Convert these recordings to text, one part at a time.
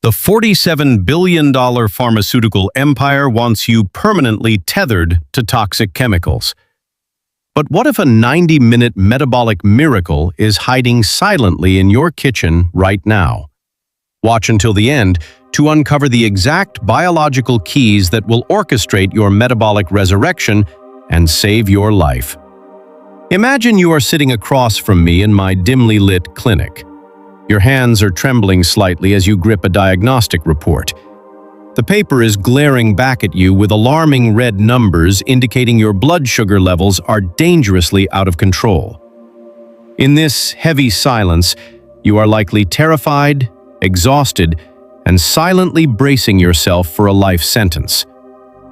The $47 billion pharmaceutical empire wants you permanently tethered to toxic chemicals. But what if a 90-minute metabolic miracle is hiding silently in your kitchen right now? Watch until the end to uncover the exact biological keys that will orchestrate your metabolic resurrection and save your life. Imagine you are sitting across from me in my dimly lit clinic. Your hands are trembling slightly as you grip a diagnostic report. The paper is glaring back at you with alarming red numbers indicating your blood sugar levels are dangerously out of control. In this heavy silence, you are likely terrified, exhausted, and silently bracing yourself for a life sentence.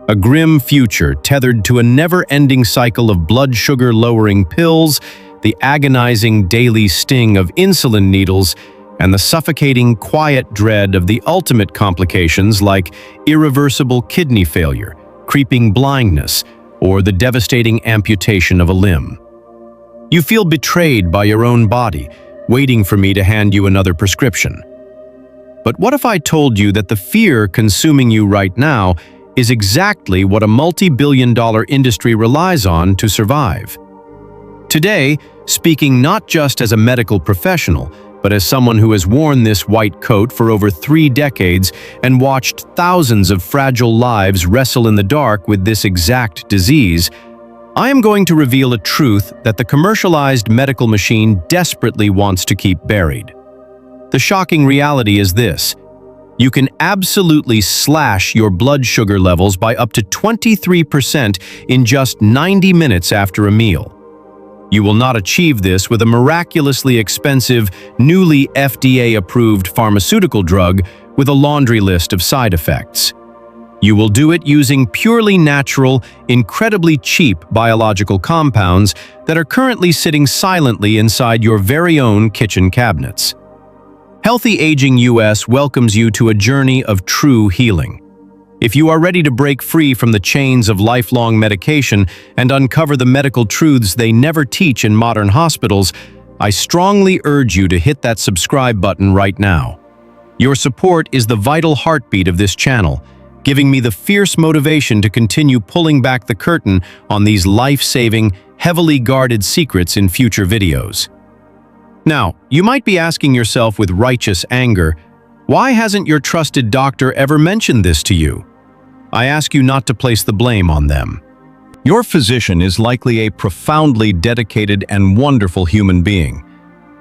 A grim future tethered to a never-ending cycle of blood sugar-lowering pills, the agonizing daily sting of insulin needles, and the suffocating quiet dread of the ultimate complications like irreversible kidney failure, creeping blindness, or the devastating amputation of a limb. You feel betrayed by your own body, waiting for me to hand you another prescription. But what if I told you that the fear consuming you right now is exactly what a multi-billion-dollar industry relies on to survive? Today, speaking not just as a medical professional, but as someone who has worn this white coat for over 3 decades and watched thousands of fragile lives wrestle in the dark with this exact disease, I am going to reveal a truth that the commercialized medical machine desperately wants to keep buried. The shocking reality is this: you can absolutely slash your blood sugar levels by up to 23% in just 90 minutes after a meal. You will not achieve this with a miraculously expensive, newly FDA-approved pharmaceutical drug with a laundry list of side effects. You will do it using purely natural, incredibly cheap biological compounds that are currently sitting silently inside your very own kitchen cabinets. Healthy Aging US welcomes you to a journey of true healing. If you are ready to break free from the chains of lifelong medication and uncover the medical truths they never teach in modern hospitals, I strongly urge you to hit that subscribe button right now. Your support is the vital heartbeat of this channel, giving me the fierce motivation to continue pulling back the curtain on these life-saving, heavily guarded secrets in future videos. Now, you might be asking yourself with righteous anger, why hasn't your trusted doctor ever mentioned this to you? I ask you not to place the blame on them. Your physician is likely a profoundly dedicated and wonderful human being,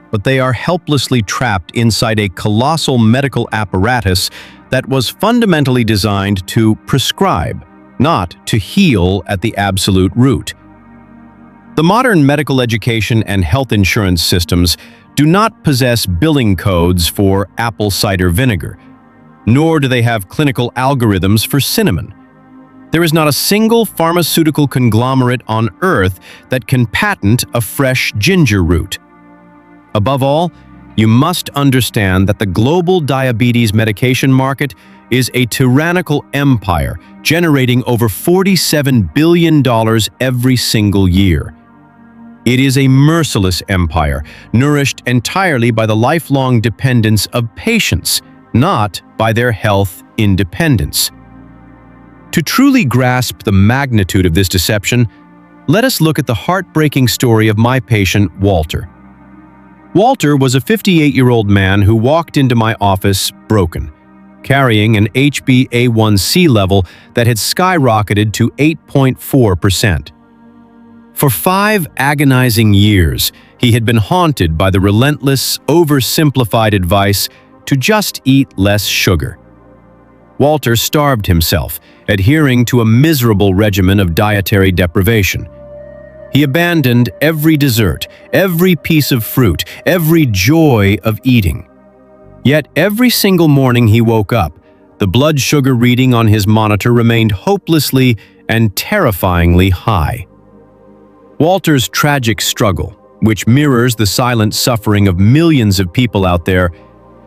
but they are helplessly trapped inside a colossal medical apparatus that was fundamentally designed to prescribe, not to heal at the absolute root. The modern medical education and health insurance systems do not possess billing codes for Apple Cider Vinegar, nor do they have clinical algorithms for cinnamon. There is not a single pharmaceutical conglomerate on Earth that can patent a fresh ginger root. Above all, you must understand that the global diabetes medication market is a tyrannical empire generating over $47 billion every single year. It is a merciless empire, nourished entirely by the lifelong dependence of patients, not by their health independence. To truly grasp the magnitude of this deception, let us look at the heartbreaking story of my patient, Walter. Walter was a 58-year-old man who walked into my office broken, carrying an HbA1c level that had skyrocketed to 8.4%. For 5 agonizing years, he had been haunted by the relentless, oversimplified advice to just eat less sugar. Walter starved himself, adhering to a miserable regimen of dietary deprivation. He abandoned every dessert, every piece of fruit, every joy of eating. Yet every single morning he woke up, the blood sugar reading on his monitor remained hopelessly and terrifyingly high. Walter's tragic struggle, which mirrors the silent suffering of millions of people out there,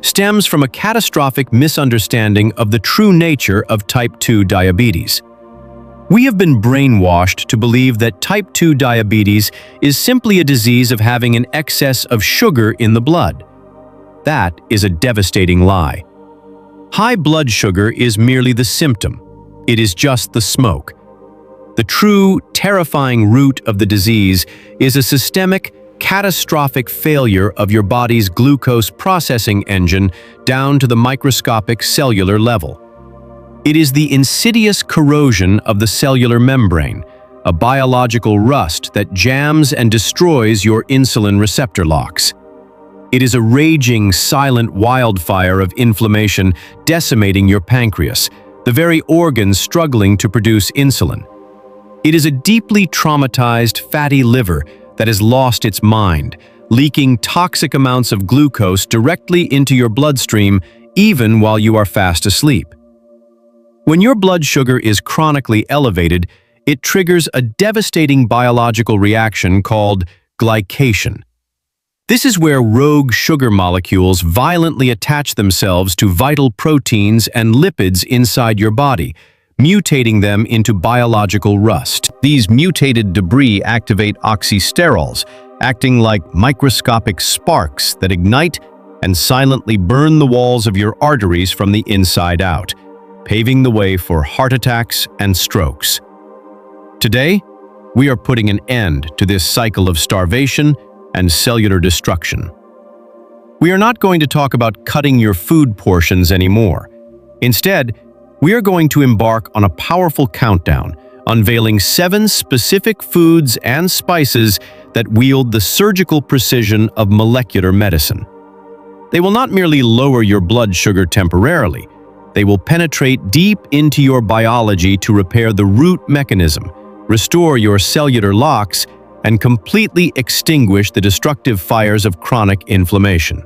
stems from a catastrophic misunderstanding of the true nature of type 2 diabetes. We have been brainwashed to believe that type 2 diabetes is simply a disease of having an excess of sugar in the blood. That is a devastating lie. High blood sugar is merely the symptom. It is just the smoke. The true, terrifying root of the disease is a systemic, catastrophic failure of your body's glucose processing engine down to the microscopic cellular level. It is the insidious corrosion of the cellular membrane, a biological rust that jams and destroys your insulin receptor locks. It is a raging, silent wildfire of inflammation decimating your pancreas, the very organ struggling to produce insulin. It is a deeply traumatized fatty liver that has lost its mind, leaking toxic amounts of glucose directly into your bloodstream even while you are fast asleep. When your blood sugar is chronically elevated, it triggers a devastating biological reaction called glycation. This is where rogue sugar molecules violently attach themselves to vital proteins and lipids inside your body, mutating them into biological rust. These mutated debris activate oxysterols, acting like microscopic sparks that ignite and silently burn the walls of your arteries from the inside out, paving the way for heart attacks and strokes. Today, we are putting an end to this cycle of starvation and cellular destruction. We are not going to talk about cutting your food portions anymore. Instead, we are going to embark on a powerful countdown, unveiling 7 specific foods and spices that wield the surgical precision of molecular medicine. They will not merely lower your blood sugar temporarily, they will penetrate deep into your biology to repair the root mechanism, restore your cellular locks, and completely extinguish the destructive fires of chronic inflammation.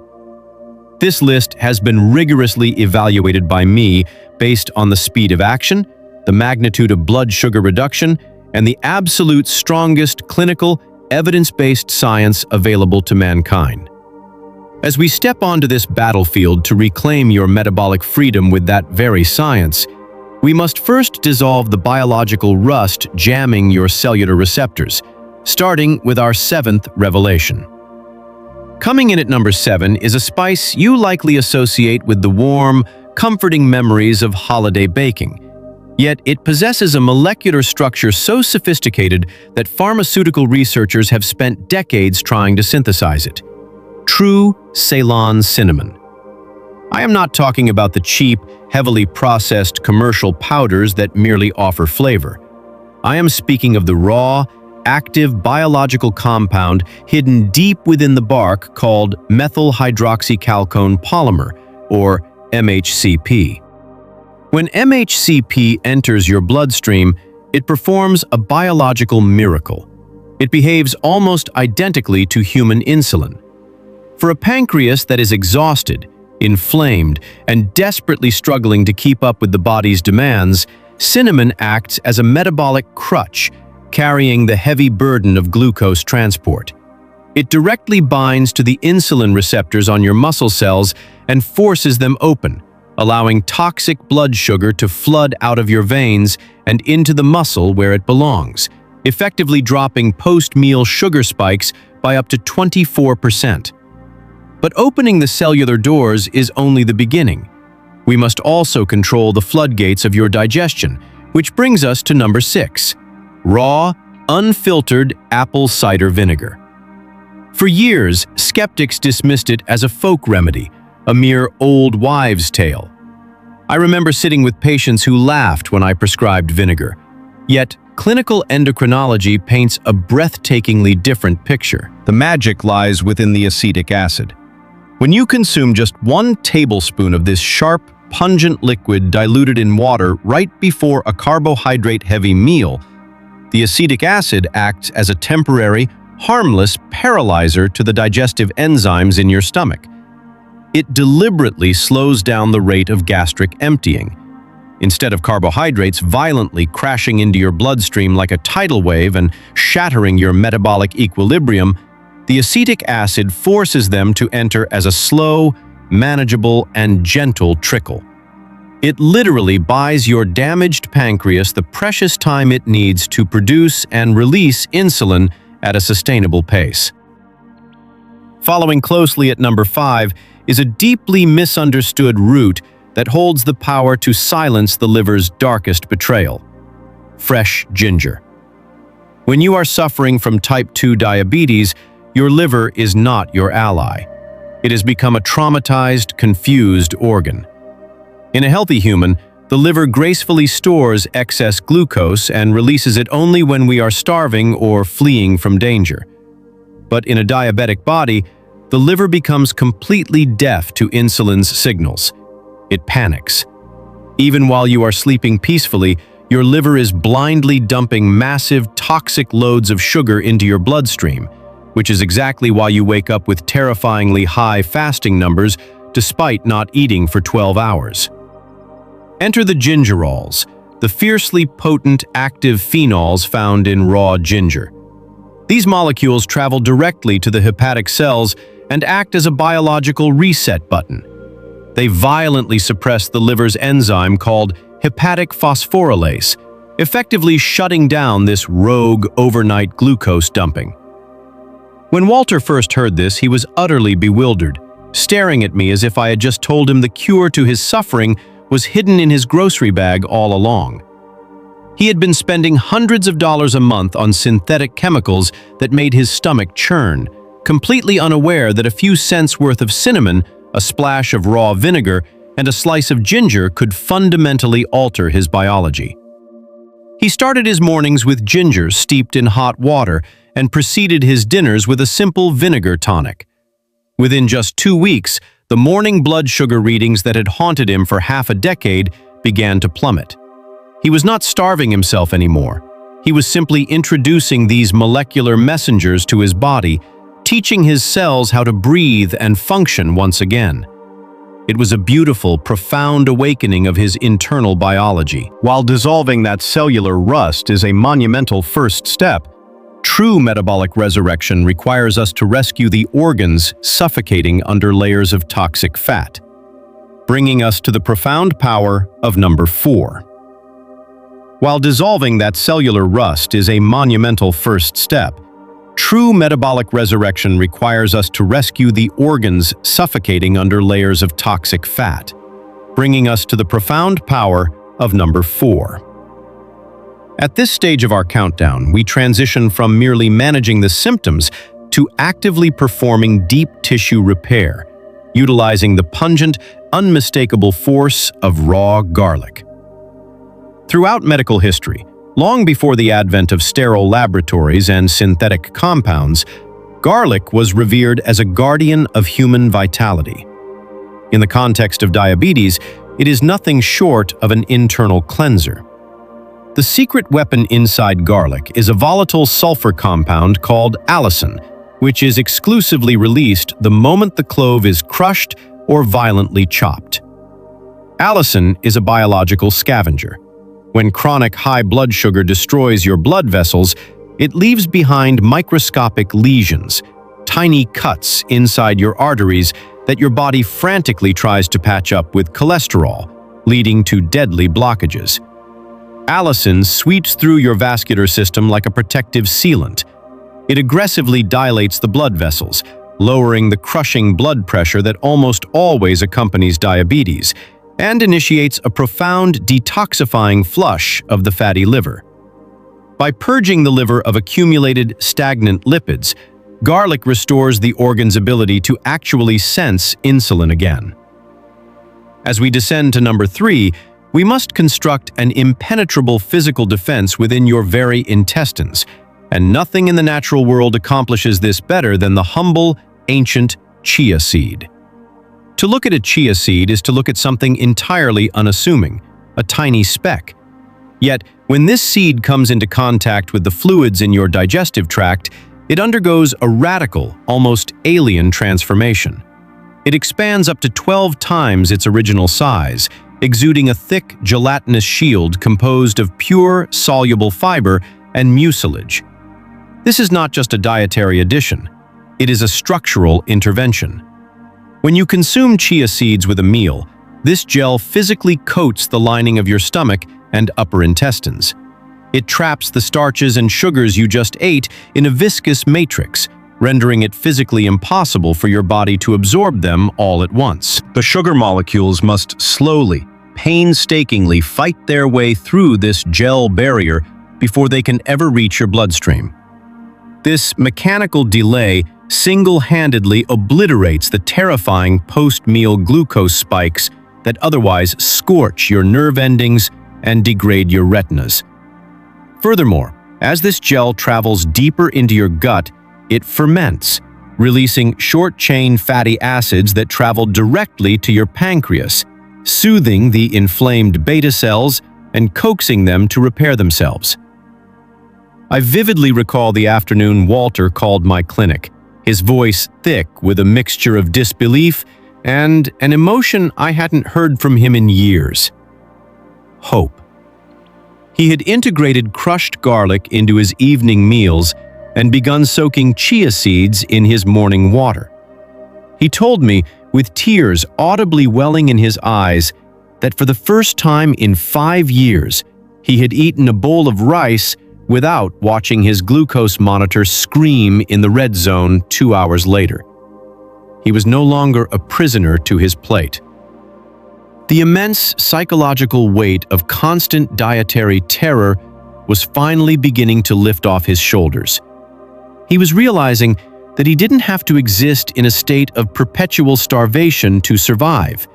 This list has been rigorously evaluated by me based on the speed of action, the magnitude of blood sugar reduction, and the absolute strongest clinical, evidence-based science available to mankind. As we step onto this battlefield to reclaim your metabolic freedom with that very science, we must first dissolve the biological rust jamming your cellular receptors, starting with our 7th revelation. Coming in at number 7 is a spice you likely associate with the warm, comforting memories of holiday baking. Yet it possesses a molecular structure so sophisticated that pharmaceutical researchers have spent decades trying to synthesize it. True Ceylon Cinnamon. I am not talking about the cheap, heavily processed commercial powders that merely offer flavor. I am speaking of the raw, active biological compound hidden deep within the bark called methyl hydroxychalcone polymer, or MHCP. When MHCP enters your bloodstream, it performs a biological miracle. It behaves almost identically to human insulin. For a pancreas that is exhausted, inflamed, and desperately struggling to keep up with the body's demands, cinnamon acts as a metabolic crutch, carrying the heavy burden of glucose transport. It directly binds to the insulin receptors on your muscle cells and forces them open, allowing toxic blood sugar to flood out of your veins and into the muscle where it belongs, effectively dropping post-meal sugar spikes by up to 24%. But opening the cellular doors is only the beginning. We must also control the floodgates of your digestion, which brings us to number 6. Raw, unfiltered apple cider vinegar. For years, skeptics dismissed it as a folk remedy, a mere old wives' tale. I remember sitting with patients who laughed when I prescribed vinegar. Yet, clinical endocrinology paints a breathtakingly different picture. The magic lies within the acetic acid. When you consume just 1 tablespoon of this sharp, pungent liquid diluted in water right before a carbohydrate-heavy meal, the acetic acid acts as a temporary, harmless paralyzer to the digestive enzymes in your stomach. It deliberately slows down the rate of gastric emptying. Instead of carbohydrates violently crashing into your bloodstream like a tidal wave and shattering your metabolic equilibrium, the acetic acid forces them to enter as a slow, manageable, and gentle trickle. It literally buys your damaged pancreas the precious time it needs to produce and release insulin at a sustainable pace. Following closely at number 5 is a deeply misunderstood root that holds the power to silence the liver's darkest betrayal: fresh ginger. When you are suffering from type 2 diabetes, your liver is not your ally. It has become a traumatized, confused organ. In a healthy human, the liver gracefully stores excess glucose and releases it only when we are starving or fleeing from danger. But in a diabetic body, the liver becomes completely deaf to insulin's signals. It panics. Even while you are sleeping peacefully, your liver is blindly dumping massive, toxic loads of sugar into your bloodstream, which is exactly why you wake up with terrifyingly high fasting numbers despite not eating for 12 hours. Enter the gingerols, the fiercely potent active phenols found in raw ginger. These molecules travel directly to the hepatic cells and act as a biological reset button. They violently suppress the liver's enzyme called hepatic phosphorylase, effectively shutting down this rogue overnight glucose dumping. When Walter first heard this, he was utterly bewildered, staring at me as if I had just told him the cure to his suffering was hidden in his grocery bag all along. He had been spending hundreds of dollars a month on synthetic chemicals that made his stomach churn, completely unaware that a few cents worth of cinnamon, a splash of raw vinegar, and a slice of ginger could fundamentally alter his biology. He started his mornings with ginger steeped in hot water and preceded his dinners with a simple vinegar tonic. Within just 2 weeks, the morning blood sugar readings that had haunted him for half a decade began to plummet. He was not starving himself anymore. He was simply introducing these molecular messengers to his body, teaching his cells how to breathe and function once again. It was a beautiful, profound awakening of his internal biology. While dissolving that cellular rust is a monumental first step, true metabolic resurrection requires us to rescue the organs suffocating under layers of toxic fat, bringing us to the profound power of number 4. While dissolving that cellular rust is a monumental first step, true metabolic resurrection requires us to rescue the organs suffocating under layers of toxic fat, bringing us to the profound power of number 4. At this stage of our countdown, we transition from merely managing the symptoms to actively performing deep tissue repair, utilizing the pungent, unmistakable force of raw garlic. Throughout medical history, long before the advent of sterile laboratories and synthetic compounds, garlic was revered as a guardian of human vitality. In the context of diabetes, it is nothing short of an internal cleanser. The secret weapon inside garlic is a volatile sulfur compound called allicin, which is exclusively released the moment the clove is crushed or violently chopped. Allicin is a biological scavenger. When chronic high blood sugar destroys your blood vessels, it leaves behind microscopic lesions, tiny cuts inside your arteries that your body frantically tries to patch up with cholesterol, leading to deadly blockages. Allicin sweeps through your vascular system like a protective sealant. It aggressively dilates the blood vessels, lowering the crushing blood pressure that almost always accompanies diabetes, and initiates a profound detoxifying flush of the fatty liver. By purging the liver of accumulated stagnant lipids, garlic restores the organ's ability to actually sense insulin again. As we descend to number 3, we must construct an impenetrable physical defense within your very intestines, and nothing in the natural world accomplishes this better than the humble, ancient chia seed. To look at a chia seed is to look at something entirely unassuming, a tiny speck. Yet, when this seed comes into contact with the fluids in your digestive tract, it undergoes a radical, almost alien transformation. It expands up to 12 times its original size, exuding a thick, gelatinous shield composed of pure, soluble fiber and mucilage. This is not just a dietary addition. It is a structural intervention. When you consume chia seeds with a meal, this gel physically coats the lining of your stomach and upper intestines. It traps the starches and sugars you just ate in a viscous matrix, rendering it physically impossible for your body to absorb them all at once. The sugar molecules must slowly, painstakingly fight their way through this gel barrier before they can ever reach your bloodstream. This mechanical delay single-handedly obliterates the terrifying post-meal glucose spikes that otherwise scorch your nerve endings and degrade your retinas. Furthermore, as this gel travels deeper into your gut, it ferments, releasing short-chain fatty acids that travel directly to your pancreas, soothing the inflamed beta cells and coaxing them to repair themselves. I vividly recall the afternoon Walter called my clinic, his voice thick with a mixture of disbelief and an emotion I hadn't heard from him in years: hope. He had integrated crushed garlic into his evening meals and begun soaking chia seeds in his morning water. He told me, with tears audibly welling in his eyes, that for the first time in 5 years, he had eaten a bowl of rice without watching his glucose monitor scream in the red zone 2 hours later. He was no longer a prisoner to his plate. The immense psychological weight of constant dietary terror was finally beginning to lift off his shoulders. He was realizing that he didn't have to exist in a state of perpetual starvation to survive.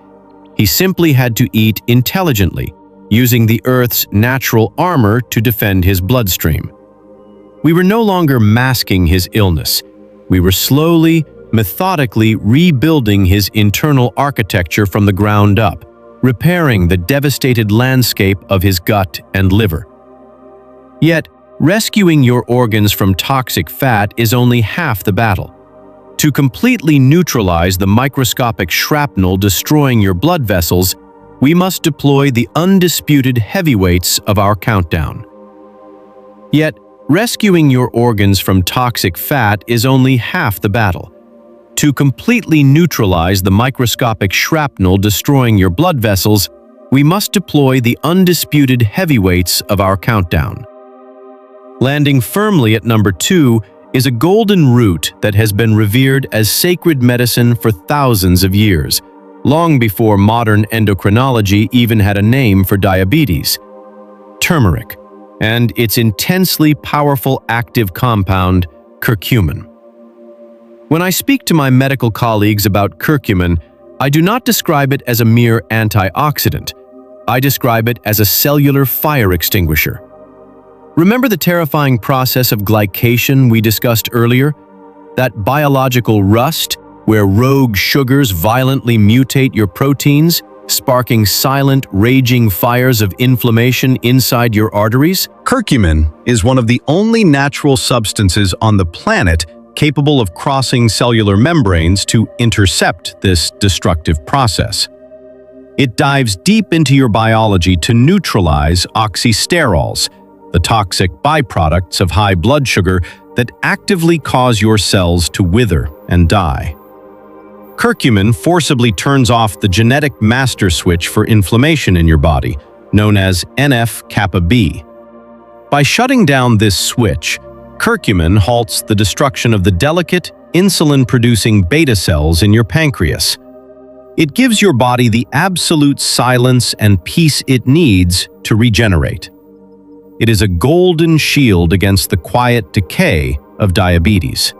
He simply had to eat intelligently, using the Earth's natural armor to defend his bloodstream. We were no longer masking his illness. We were slowly, methodically rebuilding his internal architecture from the ground up, repairing the devastated landscape of his gut and liver. Yet, rescuing your organs from toxic fat is only half the battle. To completely neutralize the microscopic shrapnel destroying your blood vessels, we must deploy the undisputed heavyweights of our countdown. Yet, rescuing your organs from toxic fat is only half the battle. To completely neutralize the microscopic shrapnel destroying your blood vessels, we must deploy the undisputed heavyweights of our countdown. Landing firmly at number 2 is a golden root that has been revered as sacred medicine for thousands of years, long before modern endocrinology even had a name for diabetes: turmeric, and its intensely powerful active compound, curcumin. When I speak to my medical colleagues about curcumin, I do not describe it as a mere antioxidant. I describe it as a cellular fire extinguisher. Remember the terrifying process of glycation we discussed earlier? That biological rust where rogue sugars violently mutate your proteins, sparking silent, raging fires of inflammation inside your arteries? Curcumin is one of the only natural substances on the planet capable of crossing cellular membranes to intercept this destructive process. It dives deep into your biology to neutralize oxysterols, the toxic byproducts of high blood sugar that actively cause your cells to wither and die. Curcumin forcibly turns off the genetic master switch for inflammation in your body, known as NF-kappa B. By shutting down this switch, curcumin halts the destruction of the delicate, insulin-producing beta cells in your pancreas. It gives your body the absolute silence and peace it needs to regenerate. It is a golden shield against the quiet decay of diabetes.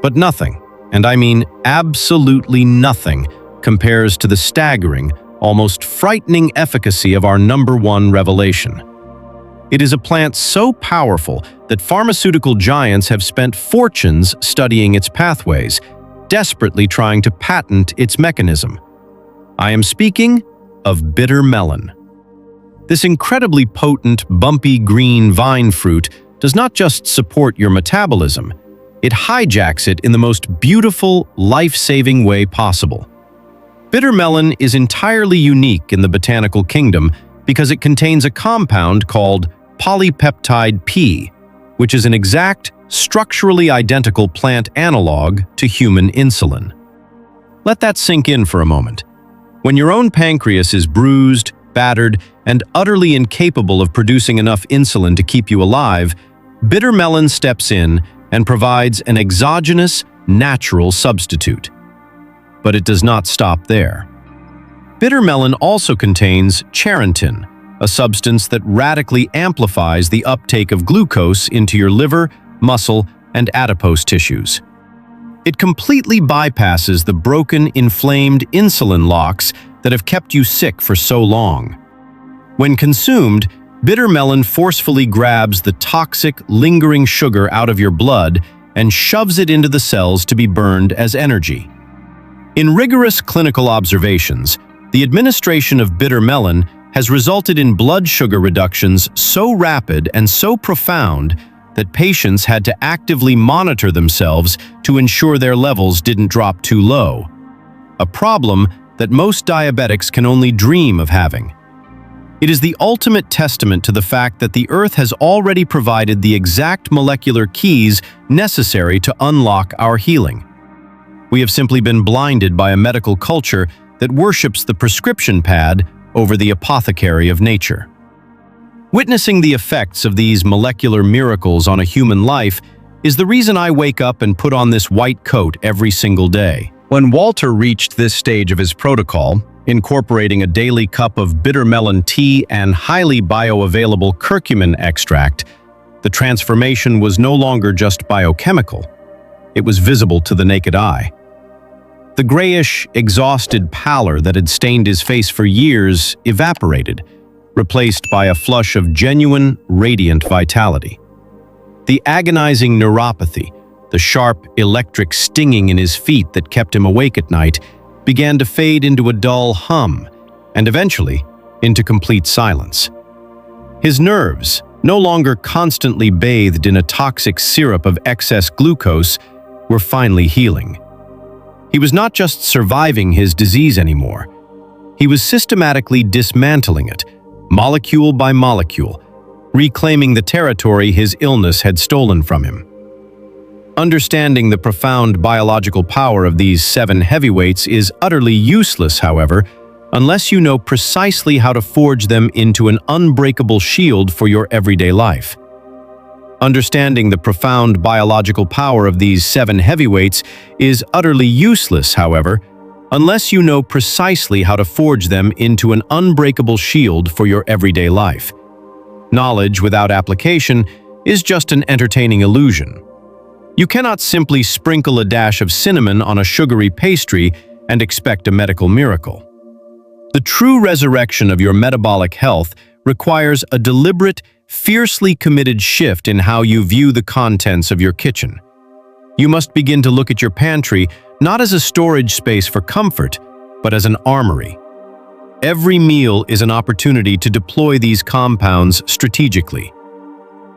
But nothing, and I mean absolutely nothing, compares to the staggering, almost frightening efficacy of our #1 revelation. It is a plant so powerful that pharmaceutical giants have spent fortunes studying its pathways, desperately trying to patent its mechanism. I am speaking of bitter melon. This incredibly potent, bumpy green vine fruit does not just support your metabolism, it hijacks it in the most beautiful, life-saving way possible. Bitter melon is entirely unique in the botanical kingdom because it contains a compound called polypeptide P, which is an exact, structurally identical plant analog to human insulin. Let that sink in for a moment. When your own pancreas is bruised, battered, and utterly incapable of producing enough insulin to keep you alive, bitter melon steps in and provides an exogenous, natural substitute. But it does not stop there. Bitter melon also contains charantin, a substance that radically amplifies the uptake of glucose into your liver, muscle, and adipose tissues. It completely bypasses the broken, inflamed insulin locks that have kept you sick for so long. When consumed, bitter melon forcefully grabs the toxic, lingering sugar out of your blood and shoves it into the cells to be burned as energy. In rigorous clinical observations, the administration of bitter melon has resulted in blood sugar reductions so rapid and so profound that patients had to actively monitor themselves to ensure their levels didn't drop too low, a problem that most diabetics can only dream of having. It is the ultimate testament to the fact that the Earth has already provided the exact molecular keys necessary to unlock our healing. We have simply been blinded by a medical culture that worships the prescription pad over the apothecary of nature. Witnessing the effects of these molecular miracles on a human life is the reason I wake up and put on this white coat every single day. When Walter reached this stage of his protocol, incorporating a daily cup of bitter melon tea and highly bioavailable curcumin extract, the transformation was no longer just biochemical. It was visible to the naked eye. The grayish, exhausted pallor that had stained his face for years evaporated, replaced by a flush of genuine, radiant vitality. The agonizing neuropathy, the sharp, electric stinging in his feet that kept him awake at night, began to fade into a dull hum, and eventually into complete silence. His nerves, no longer constantly bathed in a toxic syrup of excess glucose, were finally healing. He was not just surviving his disease anymore. He was systematically dismantling it, molecule by molecule, reclaiming the territory his illness had stolen from him. Understanding the profound biological power of these 7 heavyweights is utterly useless, however, unless you know precisely how to forge them into an unbreakable shield for your everyday life. Understanding the profound biological power of these 7 heavyweights is utterly useless, however, unless you know precisely how to forge them into an unbreakable shield for your everyday life. Knowledge without application is just an entertaining illusion. You cannot simply sprinkle a dash of cinnamon on a sugary pastry and expect a medical miracle. The true resurrection of your metabolic health requires a deliberate, fiercely committed shift in how you view the contents of your kitchen. You must begin to look at your pantry not as a storage space for comfort, but as an armory. Every meal is an opportunity to deploy these compounds strategically.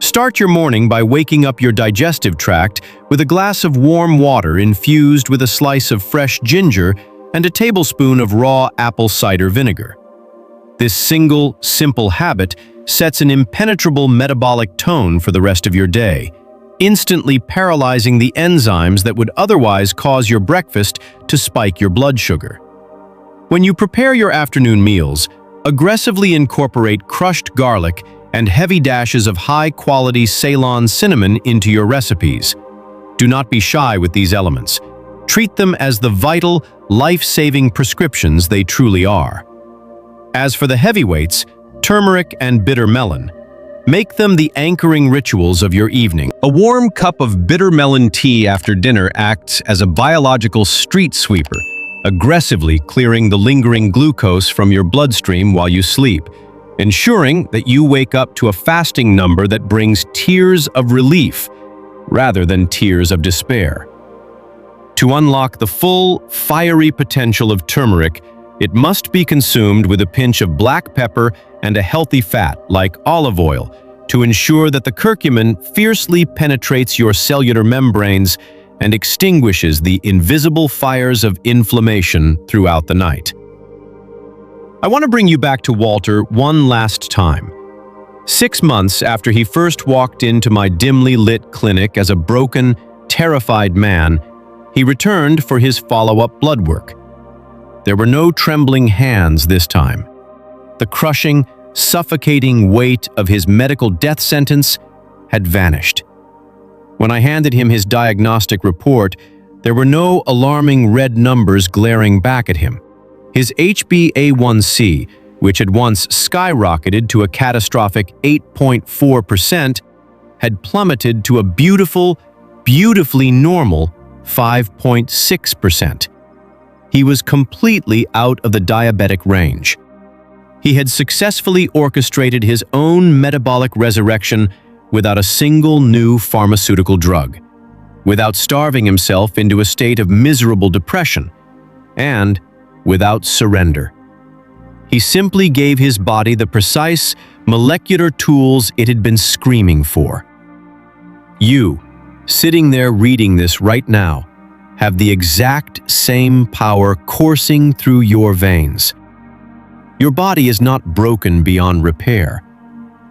Start your morning by waking up your digestive tract with a glass of warm water infused with a slice of fresh ginger and a tablespoon of raw apple cider vinegar. This single, simple habit sets an impenetrable metabolic tone for the rest of your day, instantly paralyzing the enzymes that would otherwise cause your breakfast to spike your blood sugar. When you prepare your afternoon meals, aggressively incorporate crushed garlic and heavy dashes of high-quality Ceylon cinnamon into your recipes. Do not be shy with these elements. Treat them as the vital, life-saving prescriptions they truly are. As for the heavyweights, turmeric and bitter melon, make them the anchoring rituals of your evening. A warm cup of bitter melon tea after dinner acts as a biological street sweeper, aggressively clearing the lingering glucose from your bloodstream while you sleep, ensuring that you wake up to a fasting number that brings tears of relief rather than tears of despair. To unlock the full, fiery potential of turmeric, it must be consumed with a pinch of black pepper and a healthy fat, like olive oil, to ensure that the curcumin fiercely penetrates your cellular membranes and extinguishes the invisible fires of inflammation throughout the night. I want to bring you back to Walter one last time. 6 months after he first walked into my dimly lit clinic as a broken, terrified man, he returned for his follow-up blood work. There were no trembling hands this time. The crushing, suffocating weight of his medical death sentence had vanished. When I handed him his diagnostic report, there were no alarming red numbers glaring back at him. His HbA1c, which had once skyrocketed to a catastrophic 8.4%, had plummeted to a beautifully normal 5.6%. He was completely out of the diabetic range. He had successfully orchestrated his own metabolic resurrection without a single new pharmaceutical drug, without starving himself into a state of miserable depression, and without surrender. He simply gave his body the precise molecular tools it had been screaming for. You, sitting there reading this right now, have the exact same power coursing through your veins. Your body is not broken beyond repair.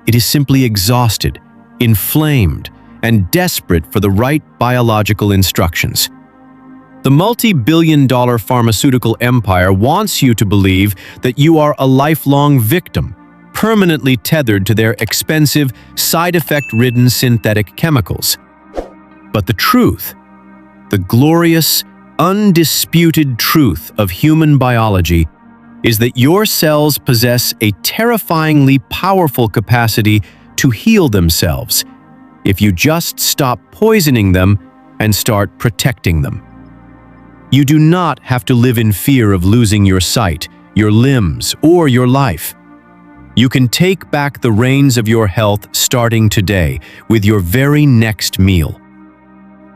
It is simply exhausted, inflamed, and desperate for the right biological instructions. The multi-billion-dollar pharmaceutical empire wants you to believe that you are a lifelong victim, permanently tethered to their expensive, side-effect-ridden synthetic chemicals. But the truth, the glorious, undisputed truth of human biology, is that your cells possess a terrifyingly powerful capacity to heal themselves if you just stop poisoning them and start protecting them. You do not have to live in fear of losing your sight, your limbs, or your life. You can take back the reins of your health starting today with your very next meal.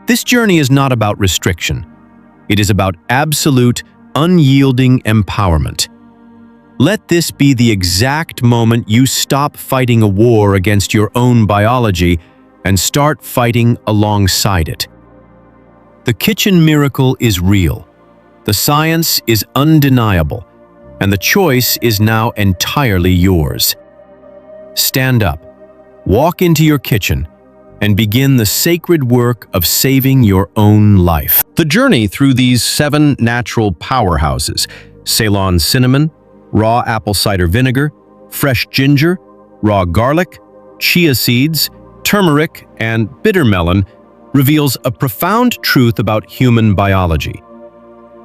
This journey is not about restriction. It is about absolute, unyielding empowerment. Let this be the exact moment you stop fighting a war against your own biology and start fighting alongside it. The kitchen miracle is real. The science is undeniable, and the choice is now entirely yours. Stand up, walk into your kitchen, and begin the sacred work of saving your own life. The journey through these 7 natural powerhouses, Ceylon Cinnamon, raw apple cider vinegar, fresh ginger, raw garlic, chia seeds, turmeric, and bitter melon, reveals a profound truth about human biology.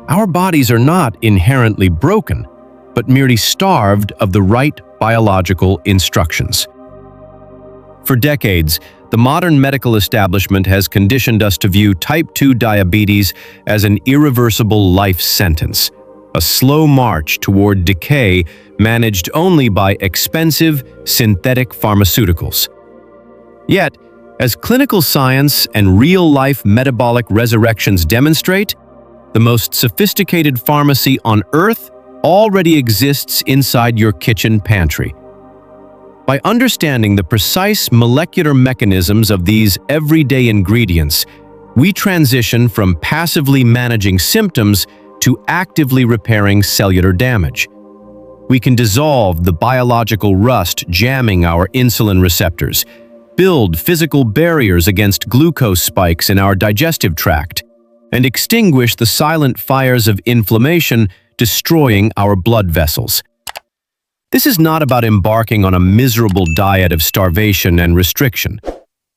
Our bodies are not inherently broken, but merely starved of the right biological instructions. For decades, the modern medical establishment has conditioned us to view type 2 diabetes as an irreversible life sentence, a slow march toward decay managed only by expensive, synthetic pharmaceuticals. Yet, as clinical science and real-life metabolic resurrections demonstrate, the most sophisticated pharmacy on Earth already exists inside your kitchen pantry. By understanding the precise molecular mechanisms of these everyday ingredients, we transition from passively managing symptoms to actively repairing cellular damage. We can dissolve the biological rust jamming our insulin receptors, build physical barriers against glucose spikes in our digestive tract, and extinguish the silent fires of inflammation destroying our blood vessels. This is not about embarking on a miserable diet of starvation and restriction.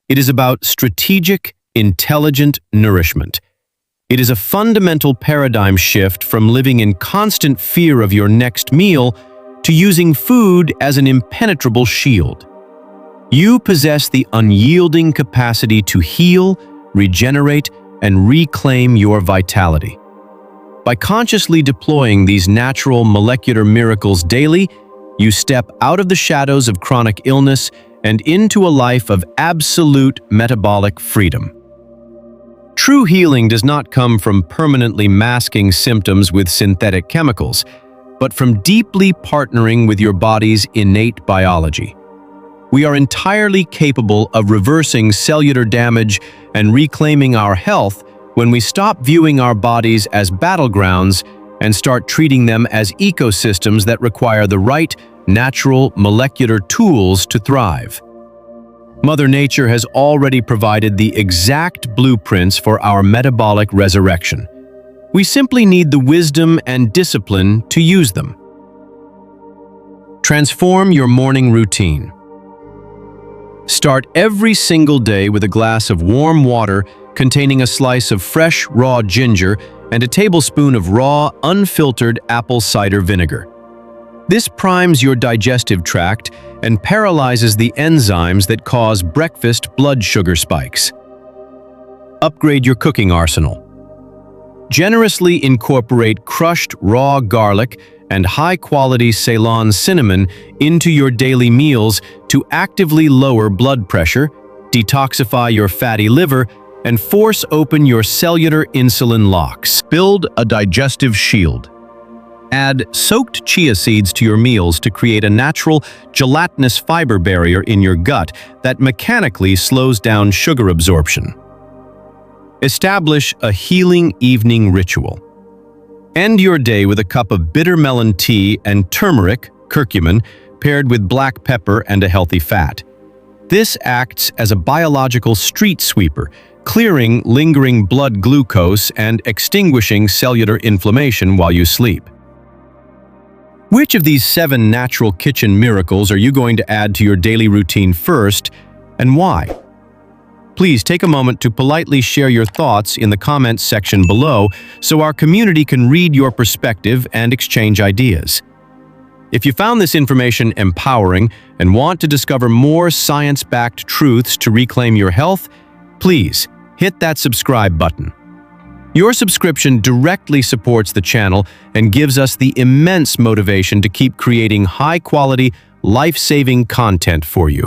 It is about strategic, intelligent nourishment. It is a fundamental paradigm shift from living in constant fear of your next meal to using food as an impenetrable shield. You possess the unyielding capacity to heal, regenerate, and reclaim your vitality. By consciously deploying these natural molecular miracles daily, you step out of the shadows of chronic illness and into a life of absolute metabolic freedom. True healing does not come from permanently masking symptoms with synthetic chemicals, but from deeply partnering with your body's innate biology. We are entirely capable of reversing cellular damage and reclaiming our health when we stop viewing our bodies as battlegrounds and start treating them as ecosystems that require the right natural molecular tools to thrive. Mother Nature has already provided the exact blueprints for our metabolic resurrection. We simply need the wisdom and discipline to use them. Transform your morning routine. Start every single day with a glass of warm water containing a slice of fresh, raw ginger and a tablespoon of raw, unfiltered apple cider vinegar. This primes your digestive tract and paralyzes the enzymes that cause breakfast blood sugar spikes. Upgrade your cooking arsenal. Generously incorporate crushed raw garlic and high-quality Ceylon cinnamon into your daily meals to actively lower blood pressure, detoxify your fatty liver, and force open your cellular insulin locks. Build a digestive shield. Add soaked chia seeds to your meals to create a natural, gelatinous fiber barrier in your gut that mechanically slows down sugar absorption. Establish a healing evening ritual. End your day with a cup of bitter melon tea and turmeric, curcumin, paired with black pepper and a healthy fat. This acts as a biological street sweeper, clearing lingering blood glucose and extinguishing cellular inflammation while you sleep. Which of these 7 natural kitchen miracles are you going to add to your daily routine first, and why? Please take a moment to politely share your thoughts in the comments section below so our community can read your perspective and exchange ideas. If you found this information empowering and want to discover more science-backed truths to reclaim your health, please hit that subscribe button. Your subscription directly supports the channel and gives us the immense motivation to keep creating high-quality, life-saving content for you.